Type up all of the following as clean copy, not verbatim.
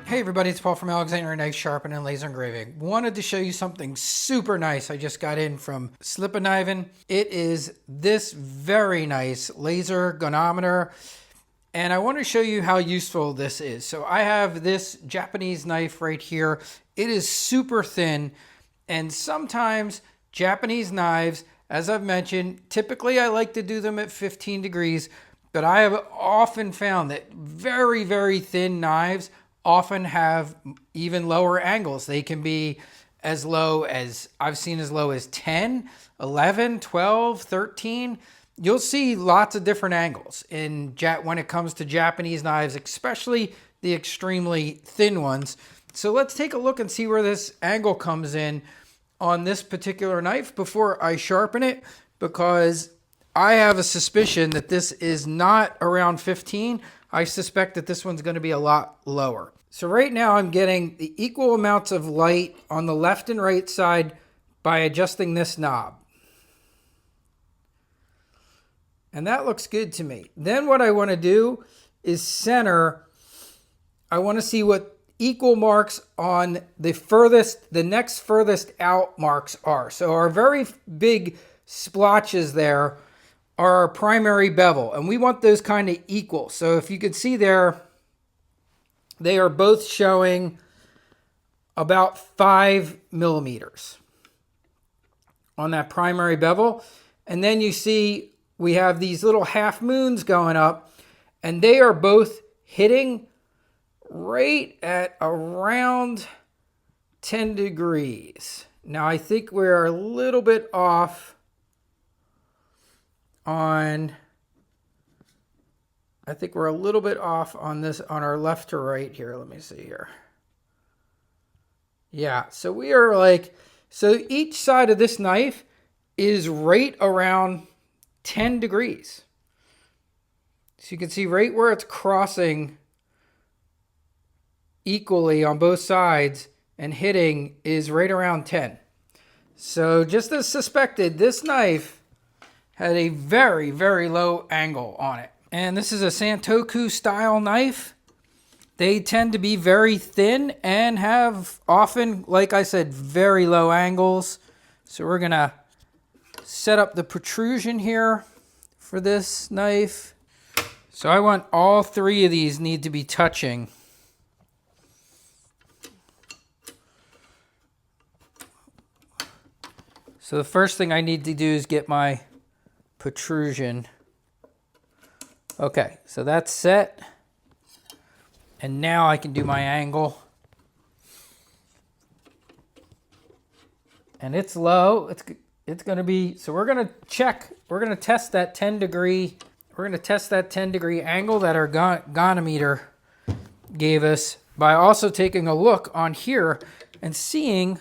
Hey everybody, it's Paul from Alexander Knife Sharpening and Laser Engraving. Wanted to show you something super nice I just got in from Slippin'. It is this very nice laser goniometer, and I want to show you how useful this is. So I have this Japanese knife right here. It is super thin, and sometimes Japanese knives, as I've mentioned, typically I like to do them at 15 degrees, but I have often found that very, very thin knives often have even lower angles. They can be as low as, I've seen as low as 10, 11, 12, 13. You'll see lots of different angles when it comes to Japanese knives, especially the extremely thin ones. So let's take a look and see where this angle comes in on this particular knife before I sharpen it, because I have a suspicion that this is not around 15. I suspect that this one's going to be a lot lower. So right now I'm getting the equal amounts of light on the left and right side by adjusting this knob. And that looks good to me. Then what I want to do is center. I want to see what equal marks on the next furthest out marks are. So our very big splotches there are our primary bevel, and we want those kind of equal. So if you could see there, they are both showing about 5 millimeters on that primary bevel. And then you see we have these little half moons going up, and they are both hitting right at around 10 degrees. Now I think we're a little bit off on this, on our left to right here. Let me see here. Yeah, so we are so each side of this knife is right around 10 degrees. So you can see right where it's crossing equally on both sides and hitting is right around 10. So just as suspected, this knife had a very, very low angle on it. And this is a Santoku style knife. They tend to be very thin and have often, like I said, very low angles. So we're gonna set up the protrusion here for this knife. So I want all three of these need to be touching. So the first thing I need to do is get my protrusion. Okay, so that's set. And now I can do my angle. And it's low. It's going to be, so we're going to check, we're going to test that 10 degree, we're going to test that 10 degree angle that our goniometer gave us by also taking a look on here and seeing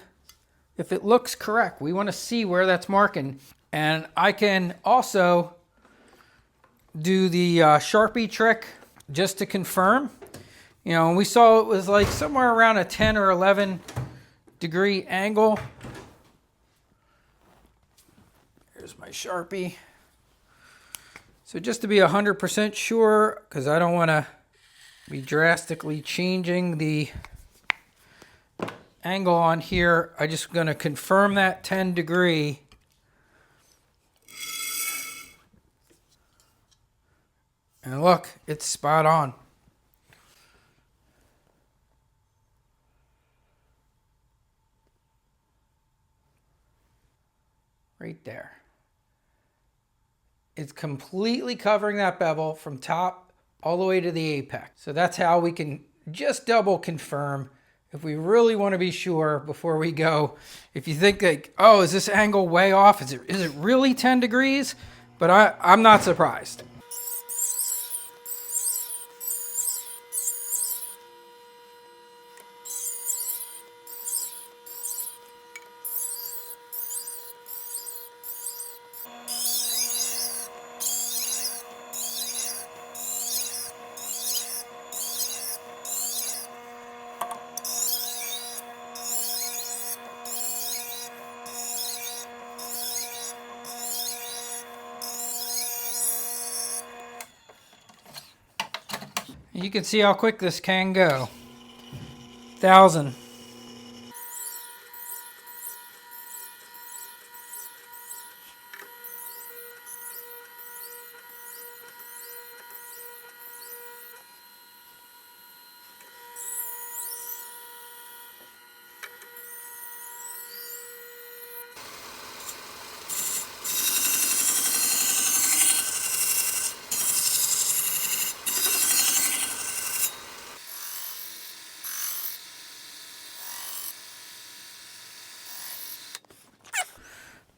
if it looks correct. We want to see where that's marking. And I can also do the Sharpie trick just to confirm. You know, and we saw it was like somewhere around a 10 or 11 degree angle. Here's my Sharpie. So just to be 100% sure, because I don't want to be drastically changing the angle on here, I'm just going to confirm that 10 degree. And look, it's spot on. Right there. It's completely covering that bevel from top all the way to the apex. So that's how we can just double confirm if we really want to be sure before we go. If you think like, oh, is this angle way off? Is it really 10 degrees? But I'm not surprised. You can see how quick this can go. 1,000.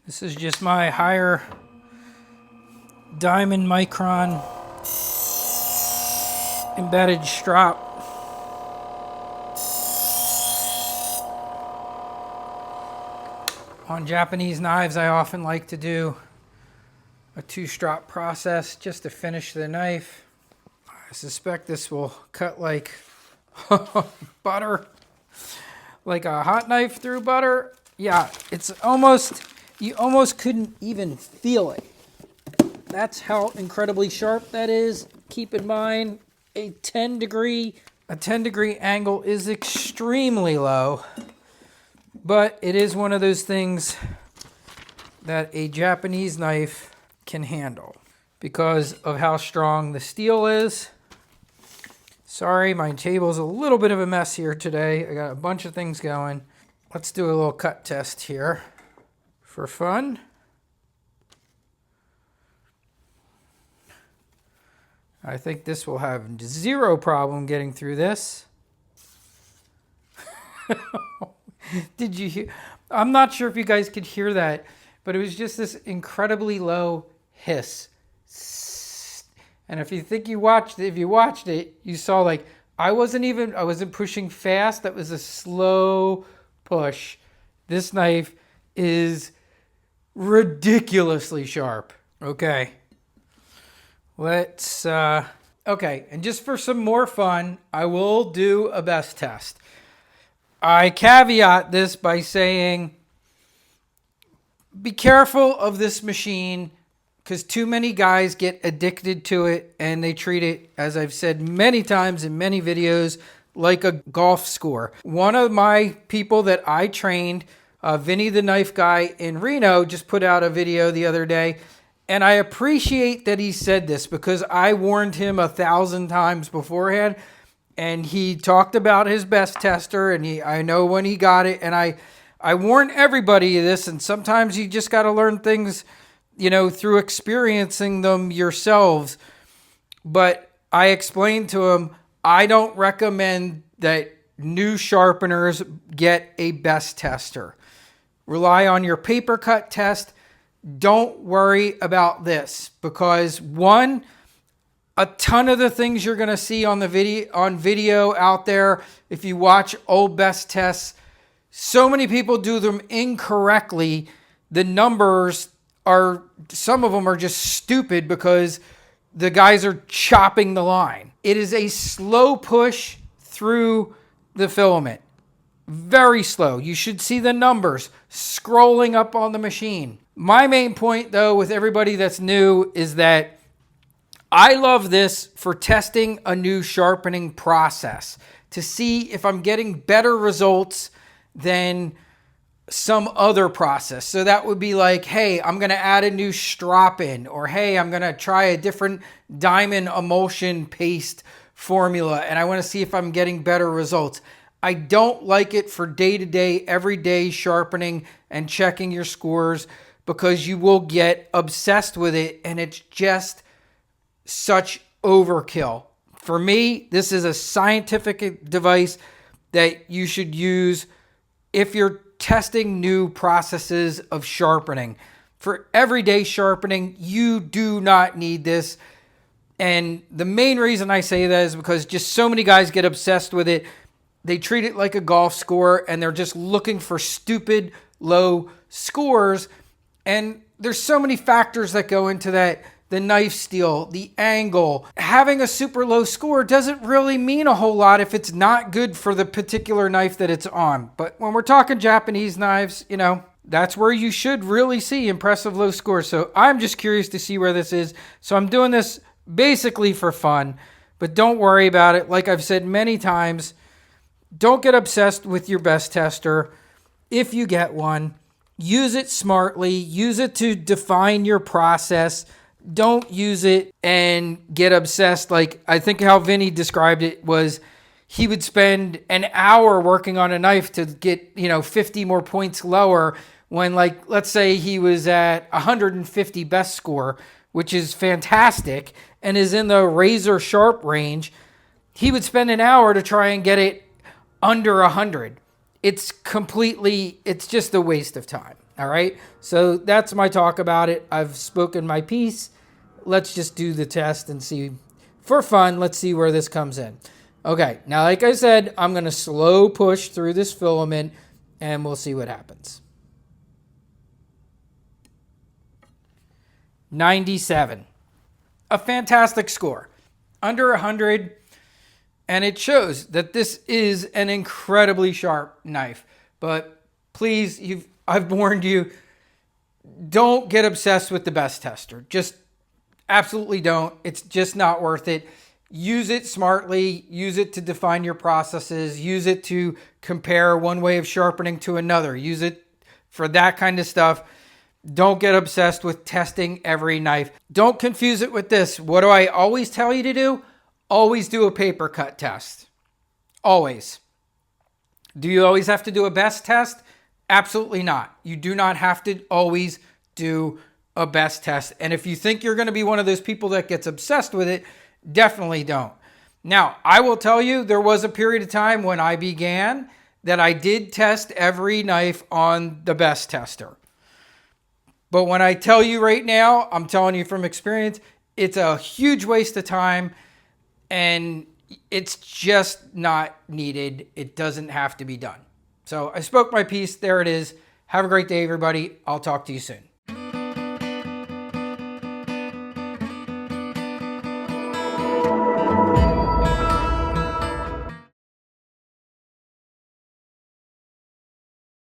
This is just my higher diamond micron embedded strop. On Japanese knives, I often like to do a 2-strop process just to finish the knife. I suspect this will cut like butter, like a hot knife through butter. Yeah, it's almost, you almost couldn't even feel it. That's how incredibly sharp that is. Keep in mind, a 10 degree angle is extremely low, but it is one of those things that a Japanese knife can handle because of how strong the steel is. Sorry, my table's a little bit of a mess here today. I got a bunch of things going. Let's do a little cut test here for fun. I think this will have zero problem getting through this. Did you hear? I'm not sure if you guys could hear that, but it was just this incredibly low hiss. And if you think you watched it, if you watched it, you saw like I wasn't pushing fast. That was a slow push. This knife is ridiculously sharp. Okay. Let's, okay, and just for some more fun, I will do a BESS test. I caveat this by saying, be careful of this machine because too many guys get addicted to it and they treat it, as I've said many times in many videos, like a golf score. One of my people that I trained, Vinny the Knife Guy in Reno, just put out a video the other day. And I appreciate that he said this because I warned him 1,000 times beforehand. And he talked about his BESS tester and I know when he got it. And I warn everybody of this. And sometimes you just got to learn things, you know, through experiencing them yourselves. But I explained to him, I don't recommend that new sharpeners get a BESS tester. Rely on your paper cut test. Don't worry about this because one, a ton of the things you're going to see on the video out there, if you watch old BESS tests, so many people do them incorrectly. The numbers are, some of them are just stupid because the guys are chopping the line. It is a slow push through the filament. Very slow. You should see the numbers scrolling up on the machine. My main point, though, with everybody that's new is that I love this for testing a new sharpening process to see if I'm getting better results than some other process. So that would be like, hey, I'm going to add a new stropping, or hey, I'm going to try a different diamond emulsion paste formula, and I want to see if I'm getting better results. I don't like it for day-to-day, everyday sharpening and checking your scores because you will get obsessed with it and it's just such overkill. For me, this is a scientific device that you should use if you're testing new processes of sharpening. For everyday sharpening, you do not need this. And the main reason I say that is because just so many guys get obsessed with it. They treat it like a golf score and they're just looking for stupid low scores. And there's so many factors that go into that. The knife steel, the angle. Having a super low score doesn't really mean a whole lot if it's not good for the particular knife that it's on. But when we're talking Japanese knives, you know, that's where you should really see impressive low scores. So I'm just curious to see where this is. So I'm doing this basically for fun, but don't worry about it. Like I've said many times, Don't get obsessed with your BESS tester. If you get one, use it smartly. Use it to define your process. Don't use it and get obsessed. Like, I think how Vinny described it was he would spend an hour working on a knife to get, 50 more points lower when, like, let's say he was at 150 BESS score, which is fantastic and is in the razor sharp range. He would spend an hour to try and get it under 100. It's just a waste of time. All right. So that's my talk about it. I've spoken my piece. Let's just do the test and see for fun. Let's see where this comes in. Okay. Now, like I said, I'm going to slow push through this filament and we'll see what happens. 97. A fantastic score. Under 100. And it shows that this is an incredibly sharp knife. But please, I've warned you, don't get obsessed with the BESS tester. Just absolutely don't. It's just not worth it. Use it smartly. Use it to define your processes. Use it to compare one way of sharpening to another. Use it for that kind of stuff. Don't get obsessed with testing every knife. Don't confuse it with this. What do I always tell you to do? Always do a paper cut test. Always. Do you always have to do a BESS test? Absolutely not. You do not have to always do a BESS test. And if you think you're going to be one of those people that gets obsessed with it, definitely don't. Now, I will tell you, there was a period of time when I began that I did test every knife on the BESS tester. But when I tell you right now, I'm telling you from experience, it's a huge waste of time. And it's just not needed. It doesn't have to be done. So I spoke my piece. There it is. Have a great day, everybody. I'll talk to you soon.